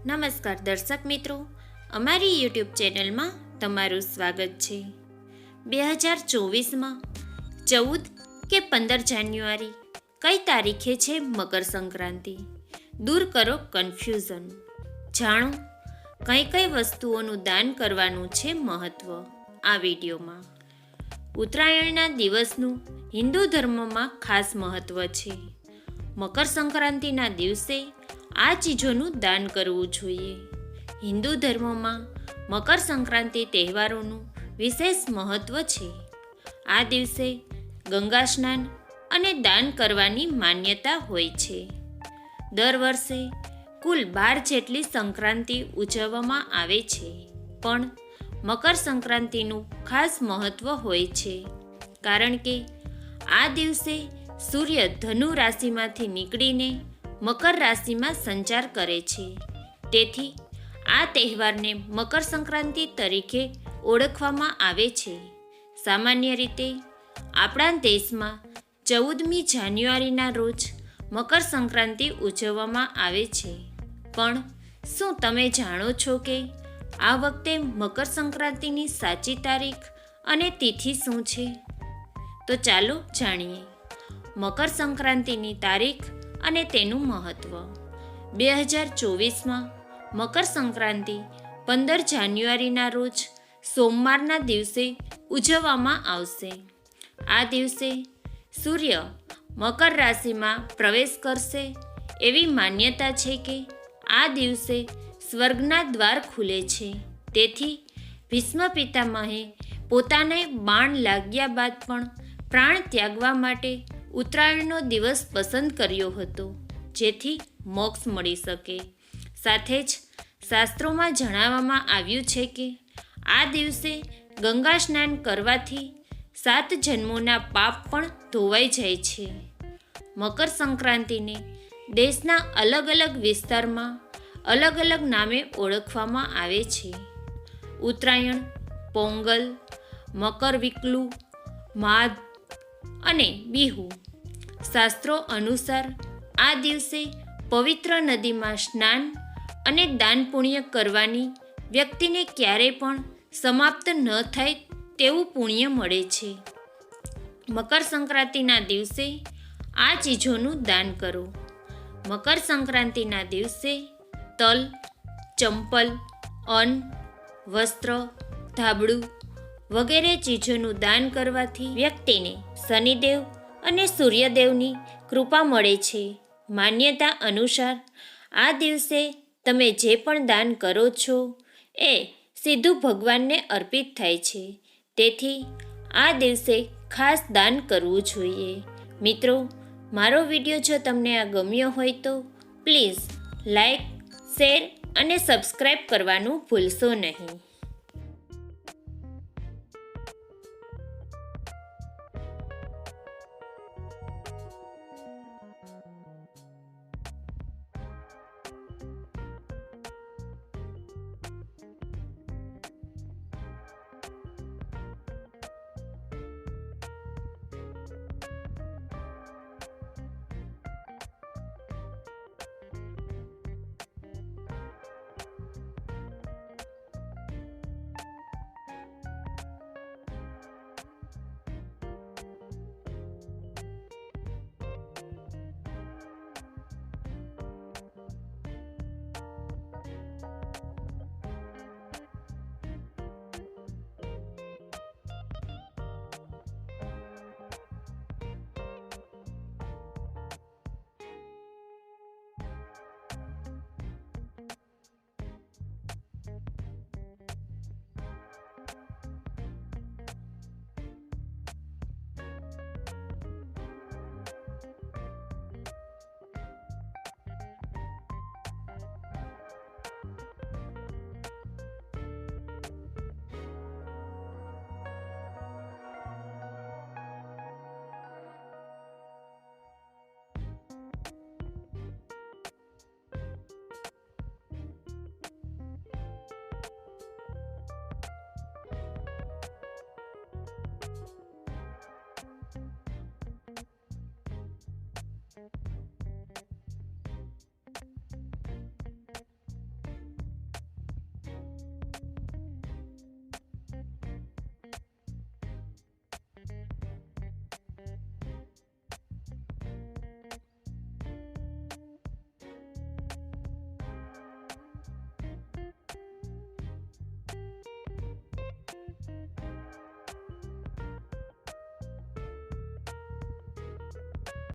નમસ્કાર દર્શક મિત્રો, અમારી યુટ્યુબ ચેનલમાં તમારું સ્વાગત છે। 2024માં 14 કે 15 જાન્યુઆરી કઈ તારીખે છે મકર સંક્રાંતિ? દૂર કરો કન્ફ્યુઝન। જાણો કઈ કઈ વસ્તુઓનું દાન કરવાનું છે મહત્વ આ વિડીયોમાં। ઉત્તરાયણના દિવસનું હિન્દુ ધર્મમાં ખાસ મહત્વ છે। મકર સંક્રાંતિના દિવસે આ ચીજોનું દાન કરવું જોઈએ। હિન્દુ ધર્મમાં મકર સંક્રાંતિ તહેવારોનું વિશેષ મહત્વ છે। આ દિવસે ગંગા સ્નાન અને દાન કરવાની માન્યતા હોય છે। દર વર્ષે કુલ 12 જેટલી સંક્રાંતિ ઉજવવામાં આવે છે, પણ મકર સંક્રાંતિનું ખાસ મહત્વ હોય છે, કારણ કે આ દિવસે સૂર્ય ધનુ રાશિમાંથી નીકળીને મકર રાશિમાં સંચાર કરે છે। તેથી આ તહેવારને મકર સંક્રાંતિ તરીકે ઓળખવામાં આવે છે। સામાન્ય રીતે આપણા દેશમાં 14મી જાન્યુઆરીના રોજ મકર સંક્રાંતિ ઉજવવામાં આવે છે, પણ શું તમે જાણો છો કે આ વખતે મકર સંક્રાંતિની સાચી તારીખ અને તિથિ શું છે? તો ચાલો જાણીએ મકર સંક્રાંતિની તારીખ અને તેનું મહત્વ। 2024માં મકર સંક્રાંતિ 15 જાન્યુઆરીના રોજ સોમવારના દિવસે ઉજવવામાં આવશે। આ દિવસે સૂર્ય મકર રાશિમાં પ્રવેશ કરશે એવી માન્યતા છે કે આ દિવસે સ્વર્ગના દ્વાર ખુલે છે। તેથી ભીષ્મ પિતામહે પોતાને બાણ લાગ્યા બાદ પણ પ્રાણ ત્યાગવા માટે ઉત્તરાયણનો દિવસ પસંદ કર્યો હતો, જેથી મોક્ષ મળી શકે। સાથે જ શાસ્ત્રોમાં જણાવવામાં આવ્યું છે કે આ દિવસે ગંગા સ્નાન કરવાથી 7 જન્મોના પાપ પણ ધોવાઈ જાય છે। મકર સંક્રાંતિને દેશના અલગ અલગ વિસ્તારમાં અલગ અલગ નામે ઓળખવામાં આવે છે। ઉત્તરાયણ, પોંગલ, મકરવિકલુ, માઘ અને બિહુ। શાસ્ત્રો અનુસાર આ દિવસે પવિત્ર નદીમાં સ્નાન અને દાન પુણ્ય કરવાની વ્યક્તિને ક્યારેય પણ સમાપ્ત ન થાય તેવું પુણ્ય મળે છે। મકર સંક્રાંતિના દિવસે આ ચીજોનું દાન કરો। મકર સંક્રાંતિના દિવસે તલ, ચંપલ, અન્ન, વસ્ત્ર, ધાબળું વગેરે ચીજોનું દાન કરવાથી વ્યક્તિને શનિદેવ અને સૂર્યદેવની કૃપા મળે છે। માન્યતા અનુસાર આ દિવસે તમે જે પણ દાન કરો છો એ સીધું ભગવાનને અર્પિત થાય છે, તેથી આ દિવસે ખાસ દાન કરવું જોઈએ। મિત્રો, મારો વિડીયો જો તમને આ ગમ્યો હોય તો પ્લીઝ લાઈક, શેર અને સબસ્ક્રાઈબ કરવાનું ભૂલશો નહીં। Thank you.